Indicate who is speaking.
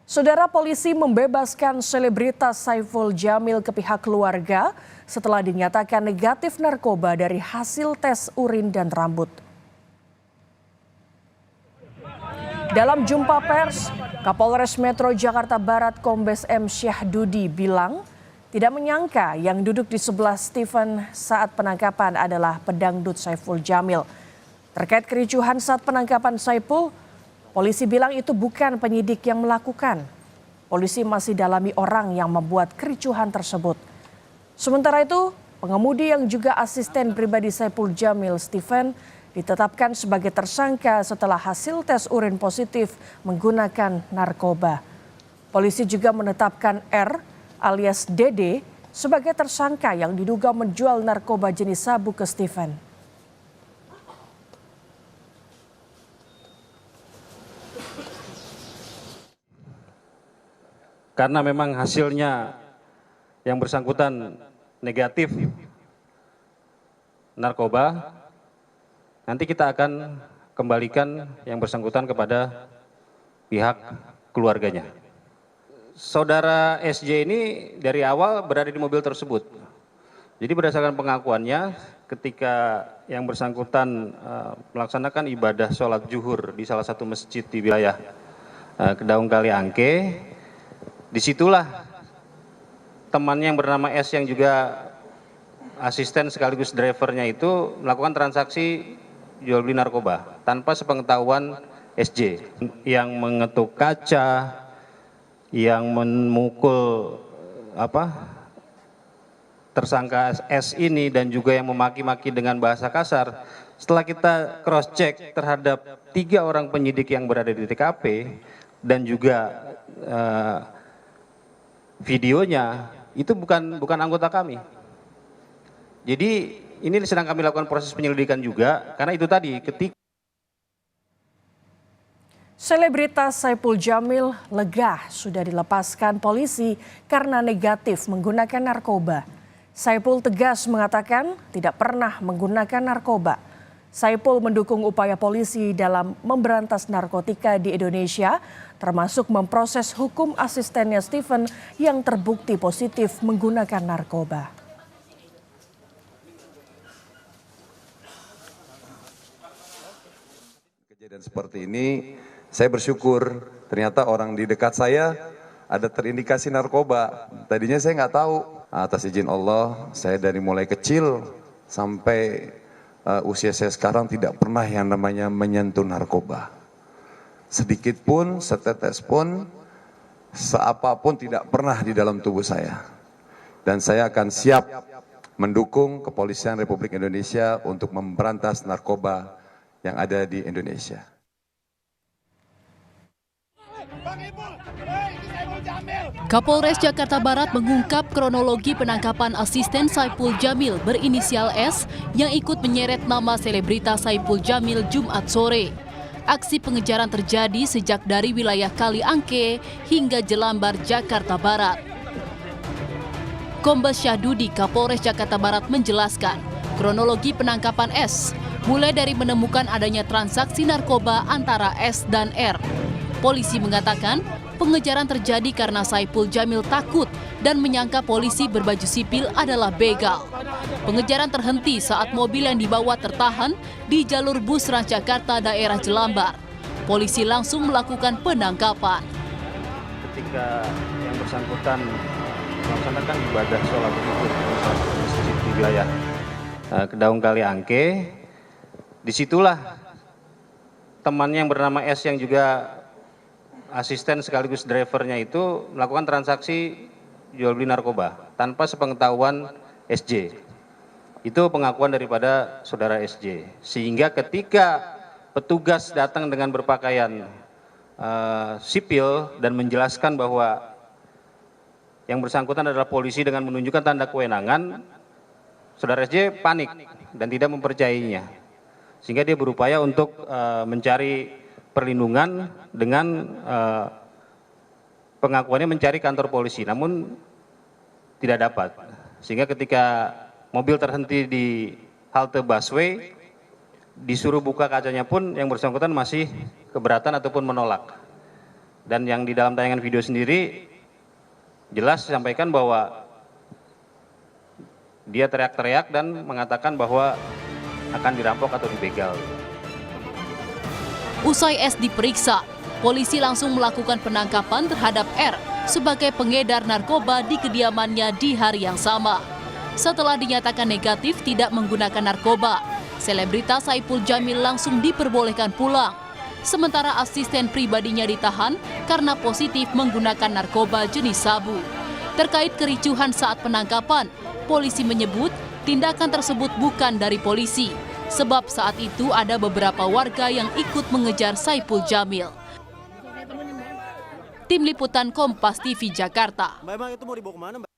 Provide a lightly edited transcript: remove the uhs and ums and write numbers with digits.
Speaker 1: Saudara, polisi membebaskan selebritas Saiful Jamil ke pihak keluarga setelah dinyatakan negatif narkoba dari hasil tes urin dan rambut. Dalam jumpa pers, Kapolres Metro Jakarta Barat Kombes M. Syahdudi bilang tidak menyangka yang duduk di sebelah Stephen saat penangkapan adalah pedangdut Saiful Jamil. Terkait kericuhan saat penangkapan Saiful, polisi bilang itu bukan penyidik yang melakukan. Polisi masih dalami orang yang membuat kericuhan tersebut. Sementara itu, pengemudi yang juga asisten pribadi Saiful Jamil, Stephen, ditetapkan sebagai tersangka setelah hasil tes urin positif menggunakan narkoba. Polisi juga menetapkan R alias Dede sebagai tersangka yang diduga menjual narkoba jenis sabu ke Stephen.
Speaker 2: Karena memang hasilnya yang bersangkutan negatif narkoba, nanti kita akan kembalikan yang bersangkutan kepada pihak keluarganya. Saudara SJ ini dari awal berada di mobil tersebut. Jadi berdasarkan pengakuannya, ketika yang bersangkutan melaksanakan ibadah sholat zuhur di salah satu masjid di wilayah Kedaung Kaliangke, disitulah temannya yang bernama S yang juga asisten sekaligus drivernya itu melakukan transaksi jual beli narkoba tanpa sepengetahuan SJ yang mengetuk kaca, yang memukul tersangka S ini dan juga yang memaki-maki dengan bahasa kasar. Setelah kita cross check terhadap 3 orang penyidik yang berada di TKP dan juga videonya, itu bukan anggota kami. Jadi ini sedang kami lakukan proses penyelidikan juga, karena itu tadi ketika
Speaker 1: Selebritas Saiful Jamil lega sudah dilepaskan polisi karena negatif menggunakan narkoba. Saiful tegas mengatakan tidak pernah menggunakan narkoba. Saiful mendukung upaya polisi dalam memberantas narkotika di Indonesia, termasuk memproses hukum asistennya Stephen yang terbukti positif menggunakan narkoba.
Speaker 3: Kejadian seperti ini, saya bersyukur ternyata orang di dekat saya ada terindikasi narkoba. Tadinya saya nggak tahu. Atas izin Allah, saya dari mulai kecil sampai usia saya sekarang tidak pernah yang namanya menyentuh narkoba. Sedikit pun, setetes pun, seapapun tidak pernah di dalam tubuh saya. Dan saya akan siap mendukung Kepolisian Republik Indonesia untuk memberantas narkoba yang ada di Indonesia.
Speaker 4: Kapolres Jakarta Barat mengungkap kronologi penangkapan asisten Saiful Jamil berinisial S yang ikut menyeret nama selebritas Saiful Jamil Jumat sore. Aksi pengejaran terjadi sejak dari wilayah Kaliangke hingga Jelambar, Jakarta Barat. Kombes Syahdudi Kapolres Jakarta Barat menjelaskan kronologi penangkapan S, mulai dari menemukan adanya transaksi narkoba antara S dan R. Polisi mengatakan pengejaran terjadi karena Saiful Jamil takut dan menyangka polisi berbaju sipil adalah begal. Pengejaran terhenti saat mobil yang dibawa tertahan di jalur bus Transjakarta daerah Jelambar. Polisi langsung melakukan penangkapan.
Speaker 2: Ketika yang bersangkutan melaksanakan ibadah sholat zuhur di salah satu masjid di wilayah Kedaung Kaliangke, disitulah temannya yang bernama S yang juga asisten sekaligus drivernya itu melakukan transaksi jual beli narkoba tanpa sepengetahuan SJ. Itu pengakuan daripada saudara SJ. Sehingga ketika petugas datang dengan berpakaian sipil dan menjelaskan bahwa yang bersangkutan adalah polisi dengan menunjukkan tanda kewenangan, saudara SJ panik dan tidak mempercayainya. Sehingga dia berupaya untuk mencari perlindungan dengan pengakuannya mencari kantor polisi, namun tidak dapat. Sehingga ketika mobil terhenti di halte busway, disuruh buka kacanya pun yang bersangkutan masih keberatan ataupun menolak. Dan yang di dalam tayangan video sendiri jelas disampaikan bahwa dia teriak-teriak dan mengatakan bahwa akan dirampok atau dibegal.
Speaker 4: Usai S diperiksa, polisi langsung melakukan penangkapan terhadap R sebagai pengedar narkoba di kediamannya di hari yang sama. Setelah dinyatakan negatif tidak menggunakan narkoba, selebritas Saipul Jamil langsung diperbolehkan pulang. Sementara asisten pribadinya ditahan karena positif menggunakan narkoba jenis sabu. Terkait kericuhan saat penangkapan, polisi menyebut tindakan tersebut bukan dari polisi, sebab saat itu ada beberapa warga yang ikut mengejar Saipul Jamil. Tim Liputan Kompas TV Jakarta.
Speaker 5: Mbak, emang itu mau dibawa kemana, Mbak?